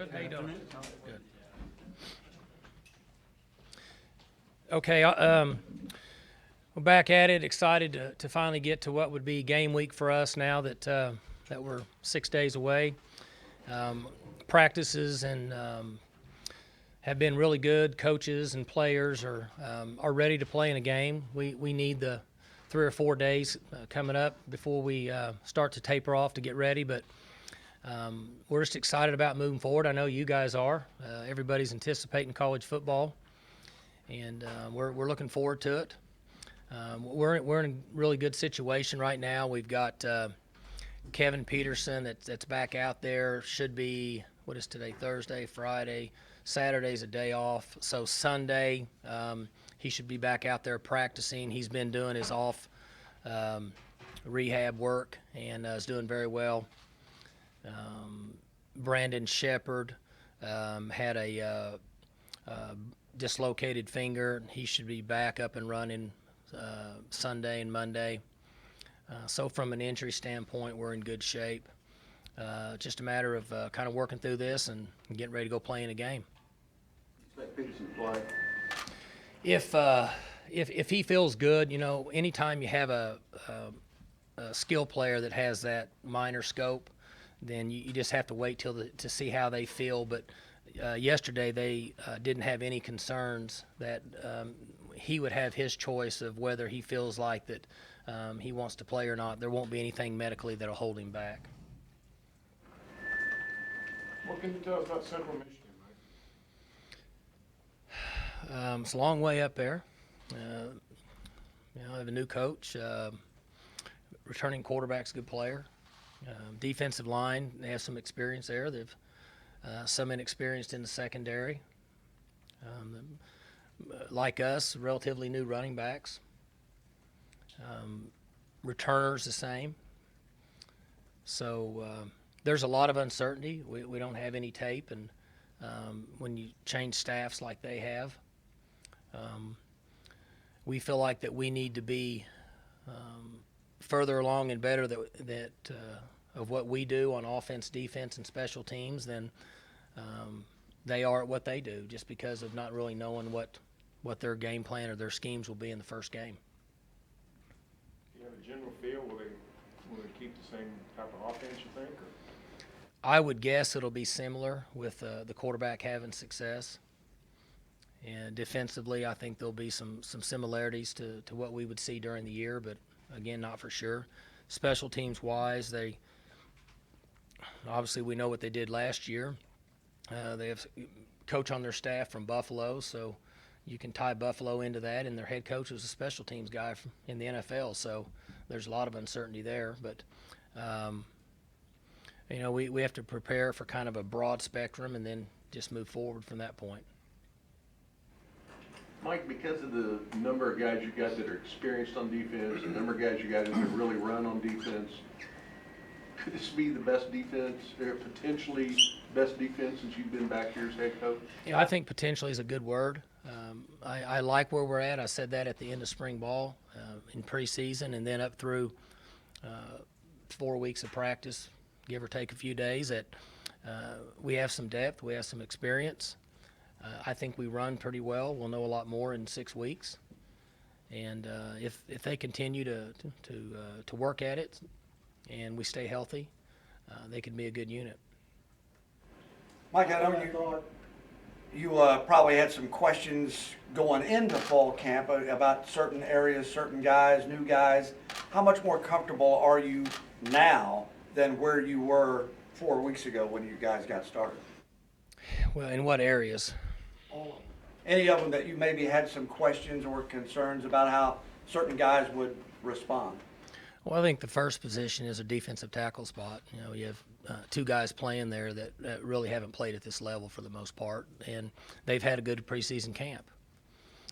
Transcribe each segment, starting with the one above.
Good. How you doing? Good. Okay, we're back at it. Excited to finally get to what would be game week for us now that that we're 6 days away. Practices and have been really good. Coaches and players are ready to play in a game. We need the 3 or 4 days coming up before we start to taper off to get ready, but we're just excited about moving forward. I know you guys are. Everybody's anticipating college football, and we're looking forward to it. We're in a really good situation right now. We've got Kevin Peterson that's back out there. Should be, what is today, Thursday, Friday, Saturday's a day off. So Sunday he should be back out there practicing. He's been doing his off rehab work and is doing very well. Brandon Shepard had a dislocated finger. He should be back up and running Sunday and Monday. So from an injury standpoint, we're in good shape. Just a matter of kind of working through this and getting ready to go play in a game. Expect Peterson to play? If he feels good, you know, anytime you have a skill player that has that minor scope, then you just have to wait to see how they feel. But yesterday they didn't have any concerns that he would have his choice of whether he feels like that he wants to play or not. There won't be anything medically that'll hold him back. What can you tell us about Central Michigan, Mike? It's a long way up there. I have a new coach. Returning quarterback's a good player. Defensive line, they have some experience there. They've some inexperienced in the secondary. Like us, relatively new running backs. Returners the same. So there's a lot of uncertainty. We don't have any tape, and when you change staffs like they have, we feel like that we need to be further along and better that of what we do on offense, defense, and special teams than they are at what they do, just because of not really knowing what their game plan or their schemes will be in the first game. Do you have a general feel? Will they keep the same type of offense, you think? Or? I would guess it'll be similar with the quarterback having success. And defensively, I think there'll be some similarities to what we would see during the year, but again, not for sure. Special teams wise, they obviously we know what they did last year. They have a coach on their staff from Buffalo, so you can tie Buffalo into that, and their head coach was a special teams guy in the NFL, so there's a lot of uncertainty there. But we have to prepare for kind of a broad spectrum and then just move forward from that point. Mike, because of the number of guys you got that are experienced on defense, the number of guys you got that really run on defense, could this be the best defense, or potentially best defense since you've been back here as head coach? Yeah, I think potentially is a good word. I like where we're at. I said that at the end of spring ball in preseason, and then up through 4 weeks of practice, give or take a few days. That we have some depth, we have some experience. I think we run pretty well. We'll know a lot more in 6 weeks, and if they continue to work at it and we stay healthy, they could be a good unit. Mike, I know you probably had some questions going into fall camp about certain areas, certain guys, new guys. How much more comfortable are you now than where you were 4 weeks ago when you guys got started? Well, in what areas? Any of them that you maybe had some questions or concerns about how certain guys would respond? Well, I think the first position is a defensive tackle spot. You have 2 guys playing there that really haven't played at this level for the most part, and they've had a good preseason camp.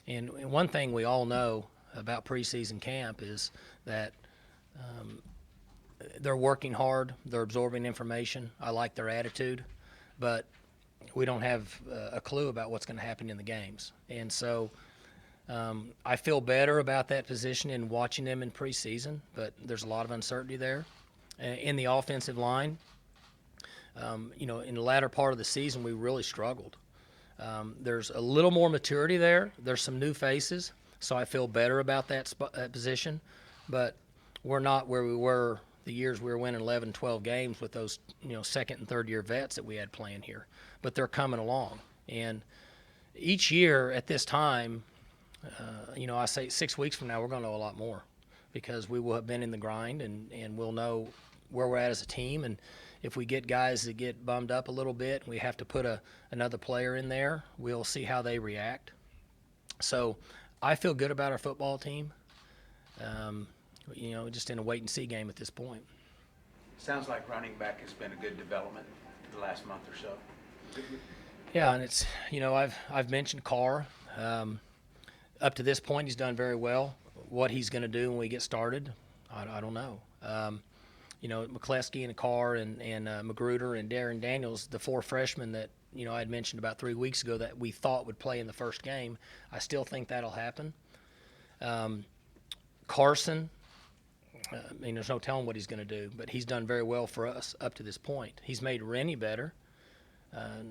And one thing we all know about preseason camp is that they're working hard, they're absorbing information. I like their attitude, but we don't have a clue about what's going to happen in the games. And so I feel better about that position in watching them in preseason, but there's a lot of uncertainty there. In the offensive line, In the latter part of the season, we really struggled. There's a little more maturity there. There's some new faces, so I feel better about that position. But we're not where we were the years we were winning 11, 12 games with those, second and third year vets that we had playing here. But they're coming along. And each year at this time, I say 6 weeks from now, we're going to know a lot more because we will have been in the grind and we'll know where we're at as a team. And if we get guys that get bummed up a little bit and we have to put another player in there, we'll see how they react. So I feel good about our football team, just in a wait-and-see game at this point. Sounds like running back has been a good development the last month or so. Yeah, and it's, I've mentioned Carr. Up to this point, he's done very well. What he's going to do when we get started, I don't know. McCleskey and Carr and Magruder and Darren Daniels, the 4 freshmen that, I had mentioned about 3 weeks ago that we thought would play in the first game, I still think that'll happen. Carson, there's no telling what he's going to do, but he's done very well for us up to this point. He's made Rennie better.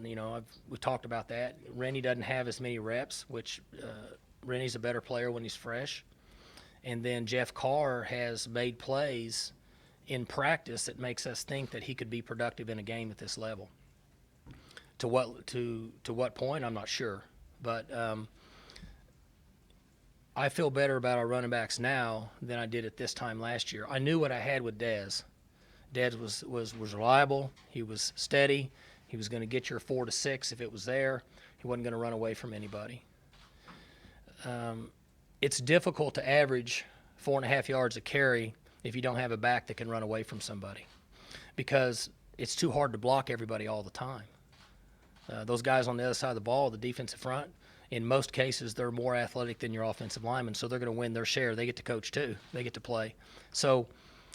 We talked about that. Rennie doesn't have as many reps, which Rennie's a better player when he's fresh. And then Jeff Carr has made plays in practice that makes us think that he could be productive in a game at this level. To what point, I'm not sure. But I feel better about our running backs now than I did at this time last year. I knew what I had with Dez. Dez was reliable. He was steady. He was going to get your 4 to 6 if it was there. He wasn't going to run away from anybody. It's difficult to average 4.5 yards a carry if you don't have a back that can run away from somebody because it's too hard to block everybody all the time. Those guys on the other side of the ball, the defensive front, in most cases they're more athletic than your offensive linemen, so they're going to win their share. They get to coach too. They get to play. So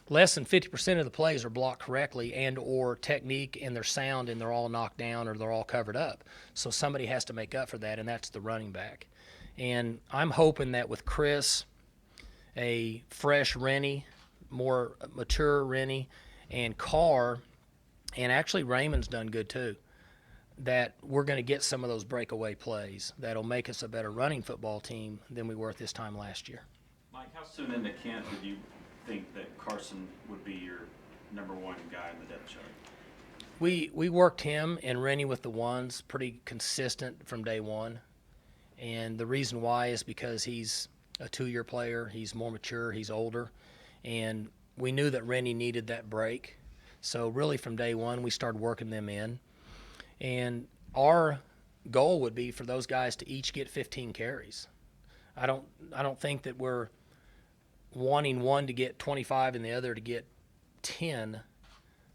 less than 50% of the plays are blocked correctly and or technique and they're sound and they're all knocked down or they're all covered up. So somebody has to make up for that, and that's the running back. And I'm hoping that with Chris, a fresh Rennie, more mature Rennie, and Carr, and actually Raymond's done good too, that we're going to get some of those breakaway plays that'll make us a better running football team than we were at this time last year. Mike, how soon into camp did you think that Carson would be your number 1 guy in the depth chart? We worked him and Rennie with the ones pretty consistent from day one. And the reason why is because he's a 2-year player. He's more mature. He's older. And we knew that Rennie needed that break. So really from day one, we started working them in. And our goal would be for those guys to each get 15 carries. I don't think that we're wanting one to get 25 and the other to get 10.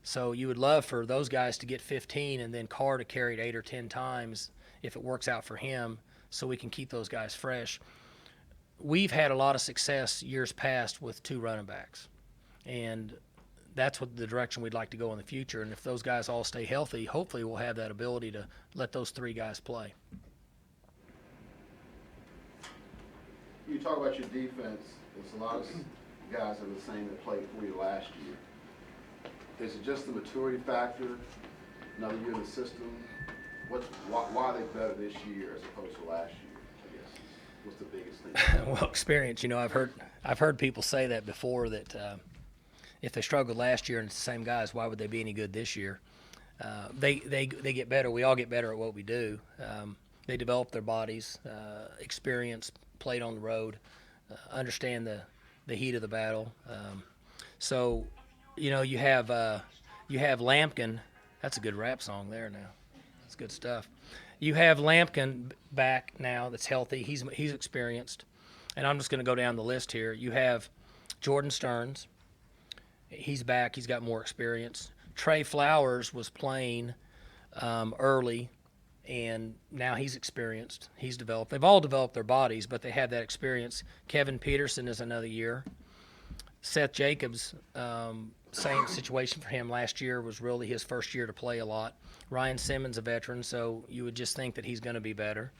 So you would love for those guys to get 15 and then Carr to carry it 8 or 10 times if it works out for him, so we can keep those guys fresh. We've had a lot of success years past with 2 running backs, and that's what the direction we'd like to go in the future. And if those guys all stay healthy, hopefully we'll have that ability to let those 3 guys play. You talk about your defense. There's a lot of guys that are the same that played for you last year. Is it just the maturity factor, another year in the system? Why are they better this year as opposed to last year, I guess? What's the biggest thing? Well, experience. I've heard people say that before, that if they struggled last year and it's the same guys, why would they be any good this year? They get better. We all get better at what we do. They develop their bodies, experience, played on the road, understand the heat of the battle. So, you have Lampkin. That's a good rap song there now. That's good stuff. You have Lampkin back now that's healthy. He's experienced. And I'm just going to go down the list here. You have Jordan Stearns. He's back. He's got more experience. Trey Flowers was playing early, and now he's experienced. He's developed. They've all developed their bodies, but they have that experience. Kevin Peterson is another year. Seth Jacobs, same situation for him. Last year was really his first year to play a lot. Ryan Simmons, a veteran, so you would just think that he's going to be better.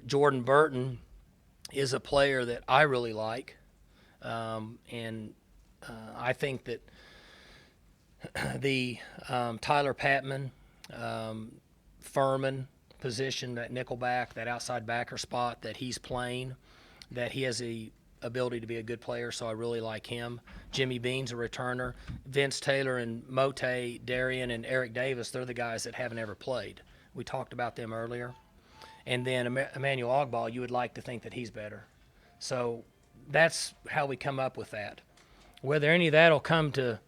Jordan Burton is a player that I really like, and I think that the Tyler Patman, Furman position, that nickelback, that outside backer spot that he's playing, that he has the ability to be a good player, so I really like him. Jimmy Bean's a returner. Vince Taylor and Mote, Darian, and Eric Davis, they're the guys that haven't ever played. We talked about them earlier. And then Emmanuel Ogbah, you would like to think that he's better. So that's how we come up with that. Whether any of that will come to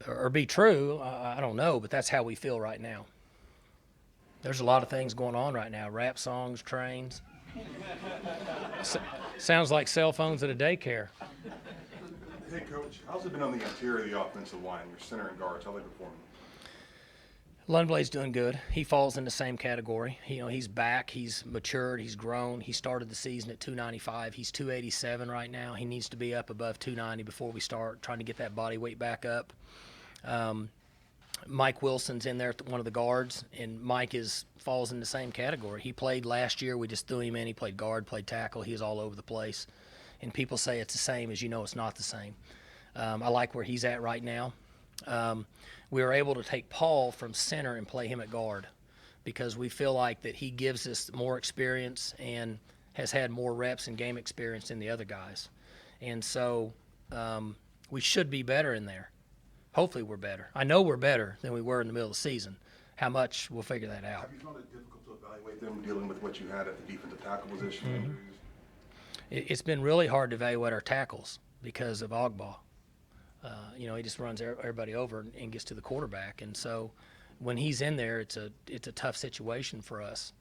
or be true, I don't know, but that's how we feel right now. There's a lot of things going on right now, rap songs, trains. Sounds like cell phones at a daycare. Hey, Coach, how's it been on the interior of the offensive line, your center and guards? How are they performing? Lundblade's doing good. He falls in the same category. He's back. He's matured. He's grown. He started the season at 295. He's 287 right now. He needs to be up above 290 before we start trying to get that body weight back up. Mike Wilson's in there, one of the guards, and Mike falls in the same category. He played last year. We just threw him in. He played guard, played tackle. He was all over the place. And people say it's the same. As you know, it's not the same. I like where he's at right now. We were able to take Paul from center and play him at guard because we feel like that he gives us more experience and has had more reps and game experience than the other guys. And so we should be better in there. Hopefully we're better. I know we're better than we were in the middle of the season. How much, we'll figure that out. Have you found it difficult to evaluate them dealing with what you had at the defensive tackle position? Injuries? It's been really hard to evaluate our tackles because of Ogbah. He just runs everybody over and gets to the quarterback. And so when he's in there, it's a tough situation for us.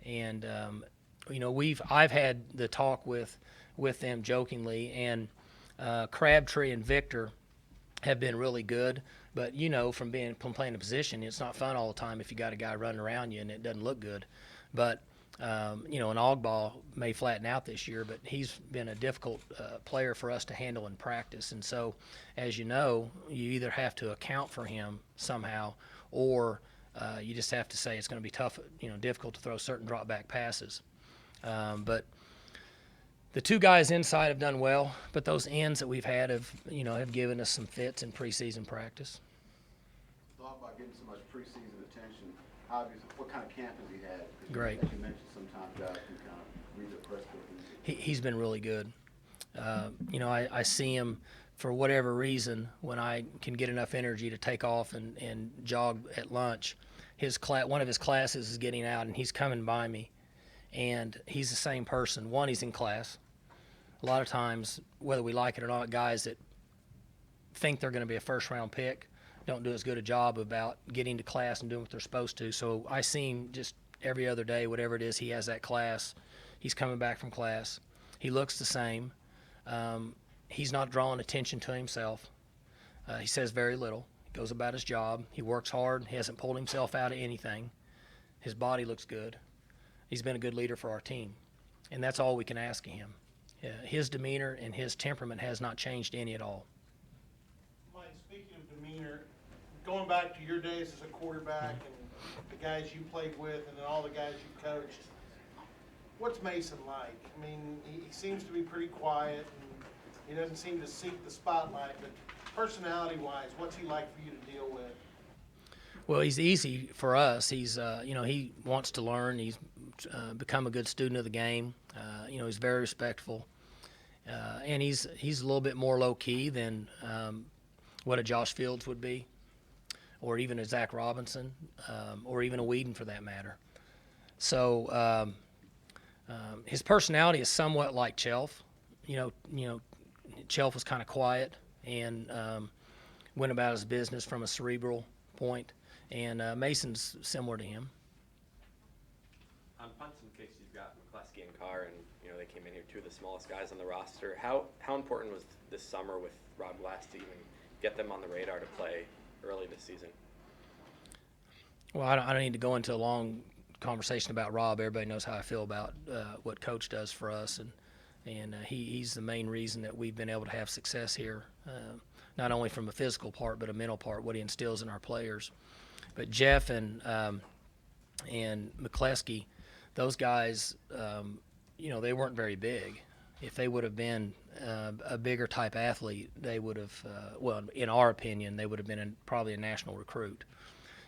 And, I've had the talk with them jokingly, and Crabtree and Victor have been really good, but from playing a position, it's not fun all the time if you got a guy running around you and it doesn't look good. But an Ogbah may flatten out this year, but he's been a difficult player for us to handle in practice. And so, as you know, you either have to account for him somehow, or you just have to say it's going to be tough, difficult to throw certain drop back passes. But the two guys inside have done well, but those ends that we've had have given us some fits in preseason practice. Thought about getting so much preseason attention. Obviously, what kind of camp has he had? 'Cause Great. As you mentioned, sometimes guys can kind of read the press clippings. He's been really good. I see him for whatever reason when I can get enough energy to take off and jog at lunch. One of his classes is getting out, and he's coming by me. And he's the same person. One, he's in class. A lot of times, whether we like it or not, guys that think they're going to be a first-round pick don't do as good a job about getting to class and doing what they're supposed to. So I see him just every other day, whatever it is, he has that class. He's coming back from class. He looks the same. He's not drawing attention to himself. He says very little. He goes about his job. He works hard. He hasn't pulled himself out of anything. His body looks good. He's been a good leader for our team, and that's all we can ask of him. His demeanor and his temperament has not changed any at all. Mike, speaking of demeanor, going back to your days as a quarterback and the guys you played with and then all the guys you coached, what's Mason like? I mean, he seems to be pretty quiet and he doesn't seem to seek the spotlight, but personality-wise, what's he like for you to deal with? Well, he's easy for us. He's, he wants to learn. He's become a good student of the game. He's very respectful, and he's a little bit more low key than what a Josh Fields would be, or even a Zach Robinson, or even a Whedon for that matter. So his personality is somewhat like Chelf. Chelf was kind of quiet and went about his business from a cerebral point. And Mason's similar to him. On punts and kicks, you've got McCleskey and Carr, and they came in here, two of the smallest guys on the roster. How important was this summer with Rob Glass to even get them on the radar to play early this season? Well, I don't need to go into a long conversation about Rob. Everybody knows how I feel about what Coach does for us, and he's the main reason that we've been able to have success here, not only from a physical part but a mental part, what he instills in our players. But Jeff and McCleskey, those guys, they weren't very big. if they would have been a bigger type athlete, they would have, well, in our opinion, they would have been probably a national recruit.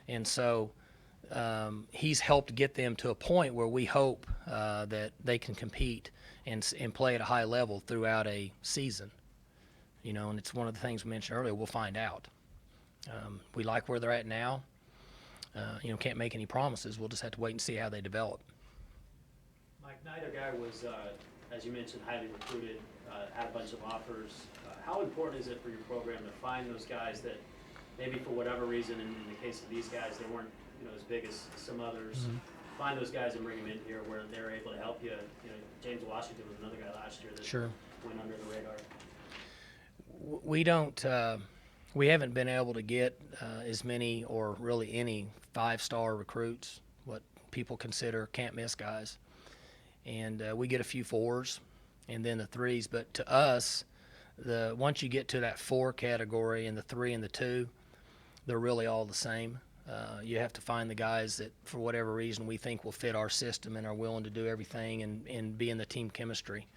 And so he's helped get them to a point where we hope that they can compete and play at a high level throughout a season. You know, and it's one of the things we mentioned earlier. We'll find out. We like where they're at now. You know, can't make any promises. We'll just have to wait and see how they develop. Mike, neither guy was, as you mentioned, highly recruited, had a bunch of offers. How important is it for your program to find those guys that maybe for whatever reason, in the case of these guys, they weren't, you know, as big as some others, find those guys and bring them in here where they're able to help you? You know, James Washington was another guy last year that Sure. went under the radar. We don't. We haven't been able to get as many or really any 5-star recruits, what people consider can't-miss guys. And we get a few 4s and then the 3s. But to us, once you get to that 4 category and the 3 and the 2, they're really all the same. You have to find the guys that, for whatever reason, we think will fit our system and are willing to do everything and be in the team chemistry.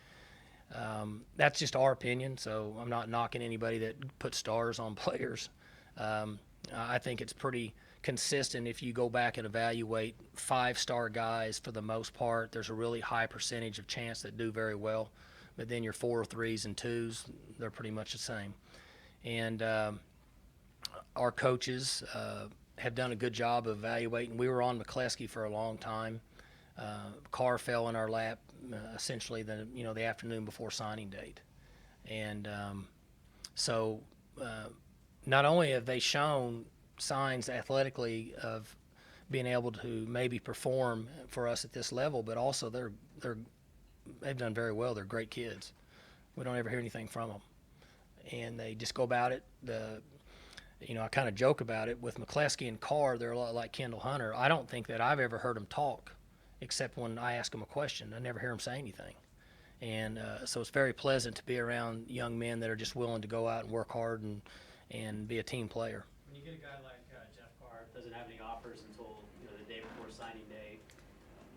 That's just our opinion, so I'm not knocking anybody that puts stars on players. I think it's pretty consistent if you go back and evaluate 5-star guys. For the most part, there's a really high percentage of chance that do very well, but then your 4, 3s, and 2s, they're pretty much the same. And our coaches have done a good job of evaluating. We were on McCleskey for a long time. Carr fell in our lap essentially the afternoon before signing date, and so not only have they shown signs athletically of being able to maybe perform for us at this level, but also they've done very well. They're great kids. We don't ever hear anything from them, and they just go about it. I kind of joke about it with McCleskey and Carr. They're a lot like Kendall Hunter. I don't think that I've ever heard them talk, except when I ask them a question. I never hear them say anything. And so it's very pleasant to be around young men that are just willing to go out and work hard and be a team player. When you get a guy like Jeff Carr, doesn't have any offers until the day before signing day,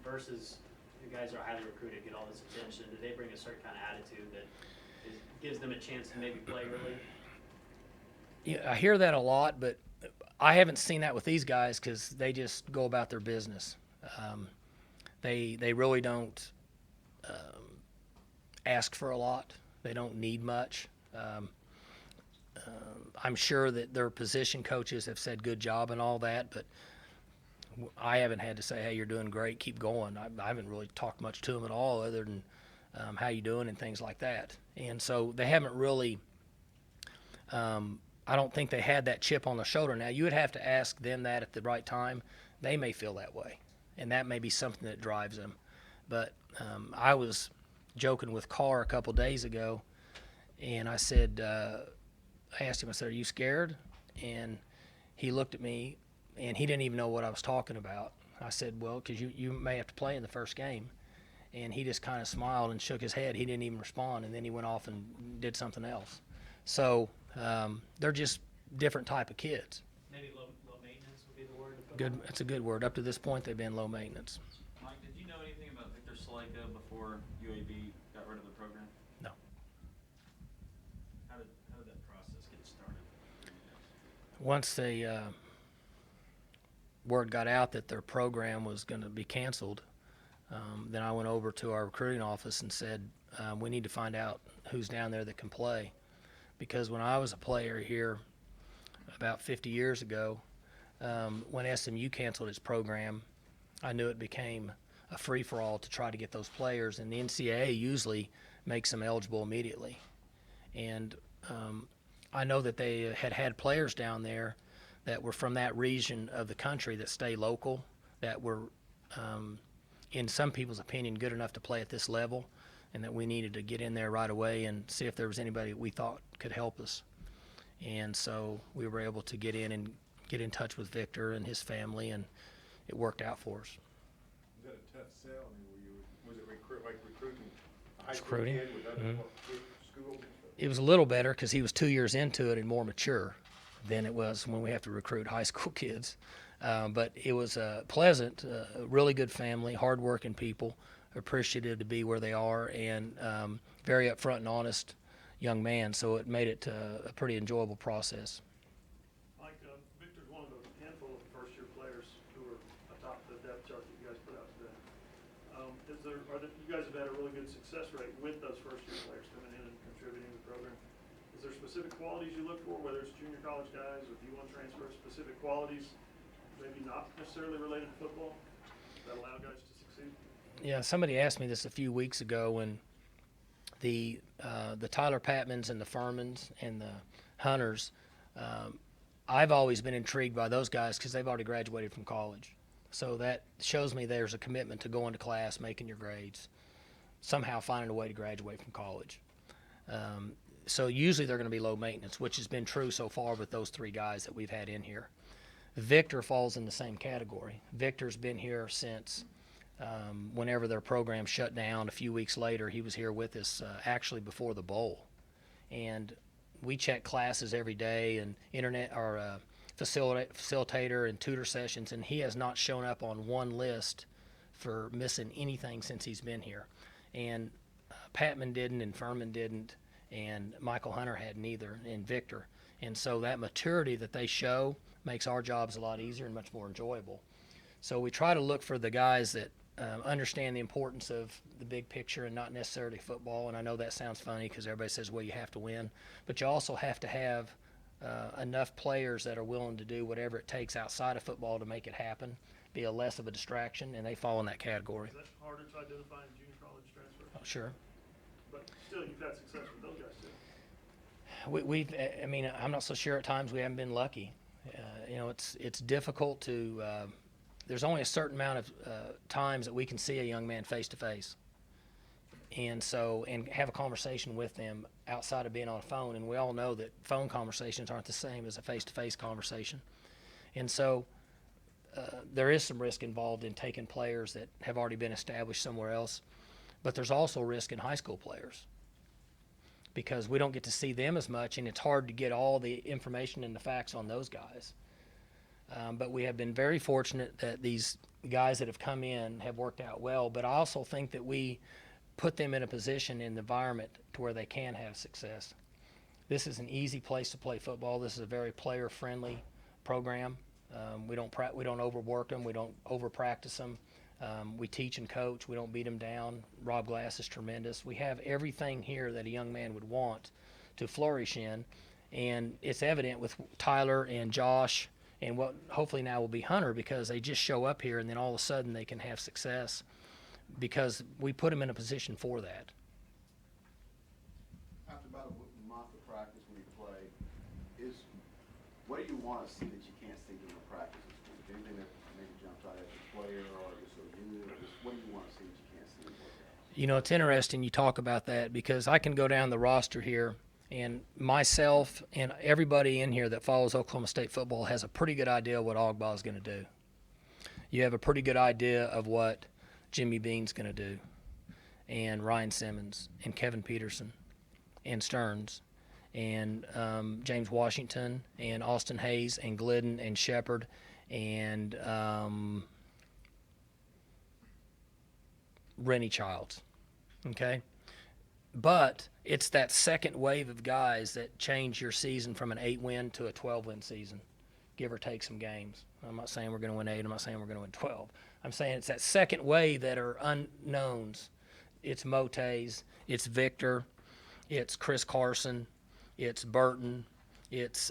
versus the guys that are highly recruited, get all this attention, do they bring a certain kind of attitude that gives them a chance to maybe play early? Yeah, I hear that a lot, but I haven't seen that with these guys because they just go about their business. They really don't ask for a lot. They don't need much. I'm sure that their position coaches have said good job and all that, but I haven't had to say, hey, you're doing great, keep going. I haven't really talked much to them at all other than how you doing and things like that. And so they haven't really I don't think they had that chip on their shoulder. Now, you would have to ask them that at the right time. They may feel that way, and that may be something that drives them. But I was joking with Carr a couple days ago, and I said, I asked him, I said, are you scared? And he looked at me, and he didn't even know what I was talking about. I said, well, because you may have to play in the first game. And he just kind of smiled and shook his head. He didn't even respond, and then he went off and did something else. So they're just different type of kids. Maybe low maintenance would be the word. Good. That's a good word. Up to this point, they've been low maintenance. Mike, did you know anything about Victor Saleka before UAB got rid of the program? No. How did that process get started? Once word got out that their program was going to be canceled, then I went over to our recruiting office and said, we need to find out who's down there that can play. Because when I was a player here about 50 years ago, when SMU canceled its program, I knew it became a free-for-all to try to get those players, and the NCAA usually makes them eligible immediately. And I know that they had players down there that were from that region of the country that stay local, that were, in some people's opinion, good enough to play at this level, and that we needed to get in there right away and see if there was anybody we thought could help us. And so we were able to get in touch with Victor and his family, and it worked out for us. Was that a tough sell? I mean, was it recruiting a high school Recruiting? kid with other schools? It was a little better because he was 2 years into it and more mature than it was when we have to recruit high school kids. But it was pleasant, really good family, hardworking people, appreciative to be where they are, and very upfront and honest young man, so it made it a pretty enjoyable process. Mike, Victor's one of the handful of first-year players who are atop the depth chart that you guys put out today. You guys have had a really good success rate with those first-year players coming in and contributing to the program. Is there specific qualities you look for, whether it's junior college guys or D1 transfers, specific qualities, maybe not necessarily related to football, that allow guys to succeed? Yeah, somebody asked me this a few weeks ago when the Tyler Patmans and the Furmans and the Hunters, I've always been intrigued by those guys because they've already graduated from college. So that shows me there's a commitment to going to class, making your grades, somehow finding a way to graduate from college. So usually they're going to be low maintenance, which has been true so far with those three guys that we've had in here. Victor falls in the same category. Victor's been here since whenever their program shut down. A few weeks later, he was here with us actually before the bowl. And we check classes every day and internet or facilitator and tutor sessions, and he has not shown up on one list for missing anything since he's been here. And Patman didn't, and Furman didn't, and Michael Hunter hadn't either, and Victor. And so that maturity that they show makes our jobs a lot easier and much more enjoyable. So we try to look for the guys that understand the importance of the big picture and not necessarily football. And I know that sounds funny because everybody says, well, you have to win. But you also have to have enough players that are willing to do whatever it takes outside of football to make it happen, be a less of a distraction, and they fall in that category. Is that harder to identify in junior college transfer? Oh, sure. But still, you've had success with those guys too. I mean, I'm not so sure at times we haven't been lucky. It's difficult to, there's only a certain amount of times that we can see a young man face to face. And have a conversation with them outside of being on a phone. And we all know that phone conversations aren't the same as a face-to-face conversation. And so there is some risk involved in taking players that have already been established somewhere else. But there's also risk in high school players because we don't get to see them as much, and it's hard to get all the information and the facts on those guys. But we have been very fortunate that these guys that have come in have worked out well. But I also think that we put them in a position in the environment to where they can have success. This is an easy place to play football. This is a very player-friendly program. We don't overwork them. We don't over-practice them. We teach and coach. We don't beat them down. Rob Glass is tremendous. We have everything here that a young man would want to flourish in, and it's evident with Tyler and Josh and what hopefully now will be Hunter, because they just show up here and then all of a sudden they can have success because we put them in a position for that. After about a month of practice when you play, what do you want to see that you can't see during the practices? Anything that maybe jumps out as a player or just a unit, or just what do you want to see that you can't see in workout? It's interesting you talk about that because I can go down the roster here and myself and everybody in here that follows Oklahoma State football has a pretty good idea what Ogba is going to do. You have a pretty good idea of what Jimmy Bean's going to do, and Ryan Simmons, and Kevin Peterson, and Stearns, and James Washington, and Austin Hayes, and Glidden, and Shepard, and Rennie Childs. Okay? But it's that second wave of guys that change your season from an 8-win to a 12-win season, give or take some games. I'm not saying we're going to win 8. I'm not saying we're going to win 12. I'm saying it's that second wave that are unknowns. It's Motes, it's Victor, it's Chris Carson, it's Burton, it's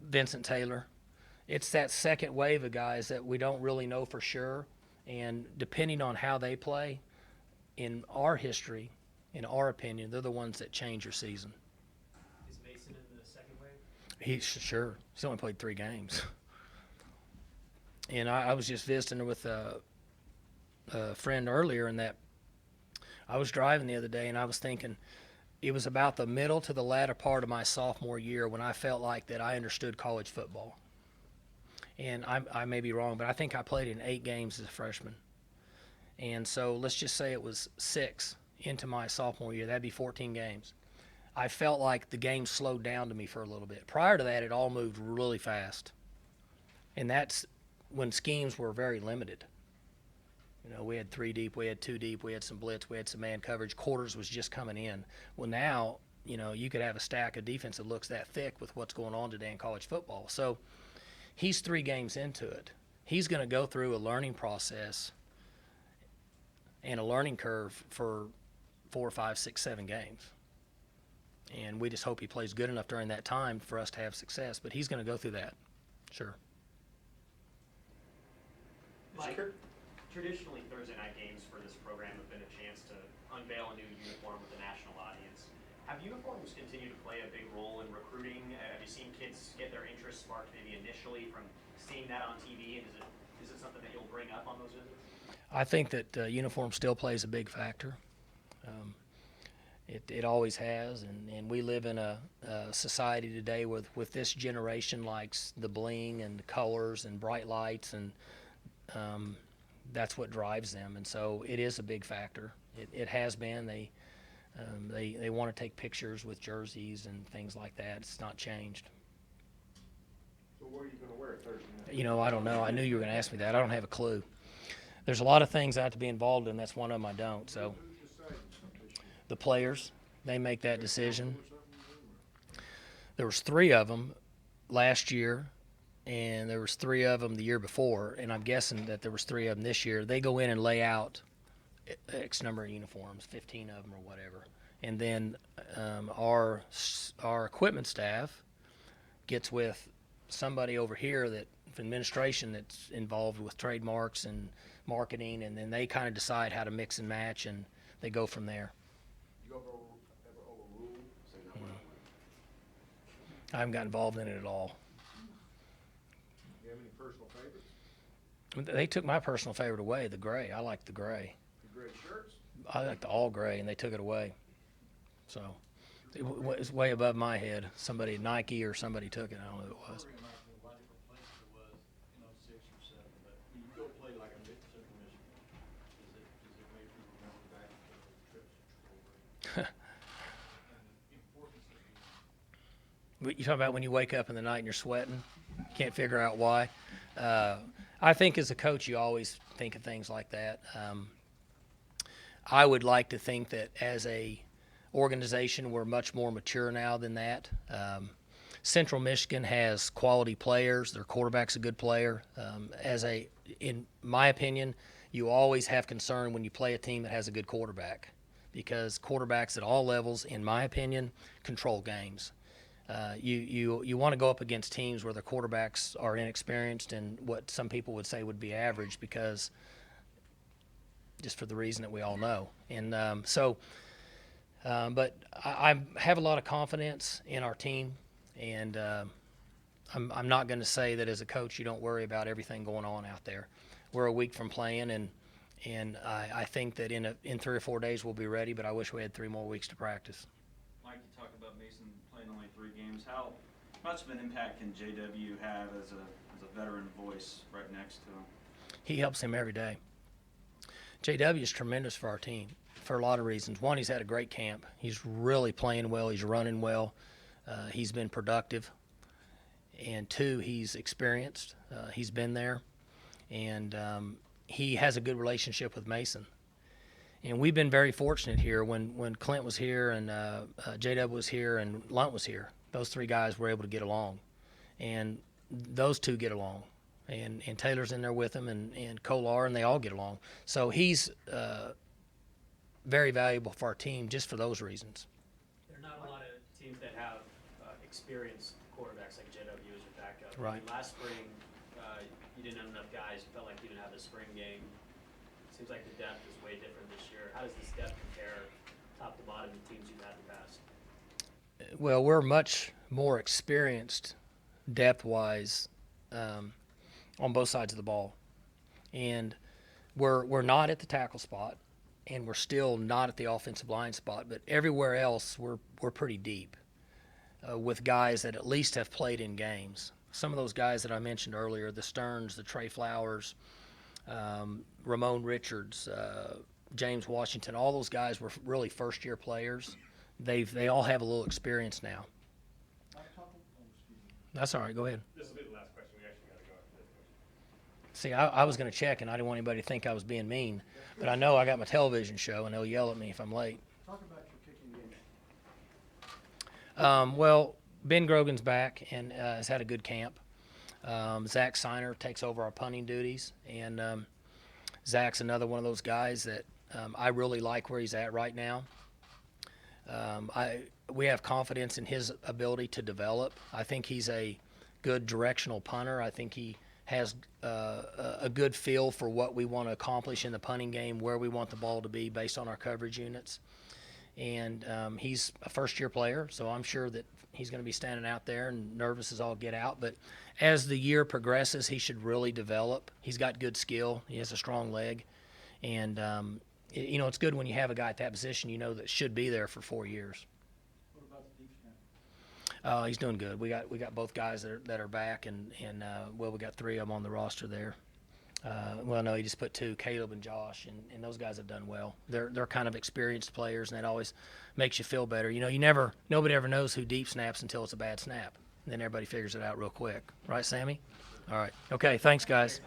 Vincent Taylor. It's that second wave of guys that we don't really know for sure, and depending on how they play, in our history, in our opinion, they're the ones that change your season. Is Mason in the second wave? Sure. He's only played 3 games. And I was just visiting with a friend earlier, and that I was driving the other day, and I was thinking it was about the middle to the latter part of my sophomore year when I felt like that I understood college football. And I may be wrong, but I think I played in 8 games as a freshman. And so let's just say it was 6 into my sophomore year. That'd be 14 games. I felt like the game slowed down to me for a little bit. Prior to that, it all moved really fast. And that's when schemes were very limited. You know, we had 3 deep, we had 2 deep, we had some blitz, we had some man coverage. Quarters was just coming in. Well, now, you know, you could have a stack of defense that looks that thick with what's going on today in college football. So he's 3 games into it. He's going to go through a learning process and a learning curve for 4, 5, 6, 7 games. And we just hope he plays good enough during that time for us to have success. But he's going to go through that. Sure. Mike, traditionally Thursday night games for this program have been a chance to unveil a new uniform with a national audience. Have uniforms continued to play a big role in recruiting? Have you seen kids get their interest sparked maybe initially from seeing that on TV? And is it something that you'll bring up on those visits? I think that uniform still plays a big factor. It always has, and we live in a society today with this generation likes the bling and the colors and bright lights, and that's what drives them. And so it is a big factor. It has been. They want to take pictures with jerseys and things like that. It's not changed. So what are you gonna wear Thursday night? You know, I don't know. I knew you were going to ask me that. I don't have a clue. There's a lot of things I have to be involved in. That's one of them I don't. So the players, they make that decision. There was 3 of them last year, and there was 3 of them the year before, and I'm guessing that there was 3 of them this year. They go in and lay out X number of uniforms, 15 of them or whatever. And then our equipment staff gets with somebody over here that administration that's involved with trademarks and marketing, and then they kind of decide how to mix and match, and they go from there. You ever overrule, say no, I haven't got involved in it at all. Do you have any personal favorites? They took my personal favorite away, the gray. I like the gray. The gray shirts? I like the all gray, and they took it away. So it was way above my head. Somebody, Nike or somebody took it. I don't know who it was. You talking about when you wake up in the night and you're sweating, can't figure out why. I think as a coach, you always think of things like that. I would like to think that as a organization, we're much more mature now than that. Central Michigan has quality players. Their quarterback's a good player. In my opinion, you always have concern when you play a team that has a good quarterback, because quarterbacks at all levels, in my opinion, control games. You want to go up against teams where the quarterbacks are inexperienced and what some people would say would be average, because just for the reason that we all know. And but I have a lot of confidence in our team, and I'm not going to say that as a coach you don't worry about everything going on out there. We're a week from playing, and I think that in 3 or 4 days we'll be ready, but I wish we had 3 more weeks to practice. Mike, you talked about Mason playing only 3 games. How much of an impact can JW have as a veteran voice right next to him? He helps him every day. JW is tremendous for our team for a lot of reasons. One, he's had a great camp. He's really playing well. He's running well. He's been productive. And 2, he's experienced. He's been there. And he has a good relationship with Mason. And we've been very fortunate here when Clint was here and JW was here and Lunt was here. Those 3 guys were able to get along. And those 2 get along. And Taylor's in there with him, and Kolar, and they all get along. So he's very valuable for our team just for those reasons. There are not a lot of teams that have experienced quarterbacks like JW as your backup. Right. I mean, last spring, you didn't have enough guys. You felt like you didn't have a spring game. Seems like the depth is way different this year. How does this depth compare top to bottom to teams you've had in the past? Well, we're much more experienced depth-wise on both sides of the ball. And we're not at the tackle spot, and we're still not at the offensive line spot, but everywhere else we're pretty deep with guys that at least have played in games. Some of those guys that I mentioned earlier, the Stearns, the Trey Flowers, Ramon Richards, James Washington, all those guys were really first-year players. They all have a little experience now. That's all right. Go ahead. This will be the last question. We actually got to go after this question. See, I was going to check, and I didn't want anybody to think I was being mean. But I know I got my television show, and they'll yell at me if I'm late. Talk about your kicking game. Well, Ben Grogan's back and has had a good camp. Zach Seiner takes over our punting duties, and Zach's another one of those guys that I really like where he's at right now. We have confidence in his ability to develop. I think he's a good directional punter. I think he has a good feel for what we want to accomplish in the punting game, where we want the ball to be based on our coverage units. And he's a first-year player, so I'm sure that he's going to be standing out there and nervous as all get out. But as the year progresses, he should really develop. He's got good skill. He has a strong leg. And, it's good when you have a guy at that position, that should be there for 4 years. What about the deep snap? He's doing good. We got both guys that are back, and we got 3 of them on the roster there. No, he just put 2, Caleb and Josh, and those guys have done well. They're kind of experienced players, and that always makes you feel better. Nobody ever knows who deep snaps until it's a bad snap. Then everybody figures it out real quick. Right, Sammy? All right. Okay, thanks, guys.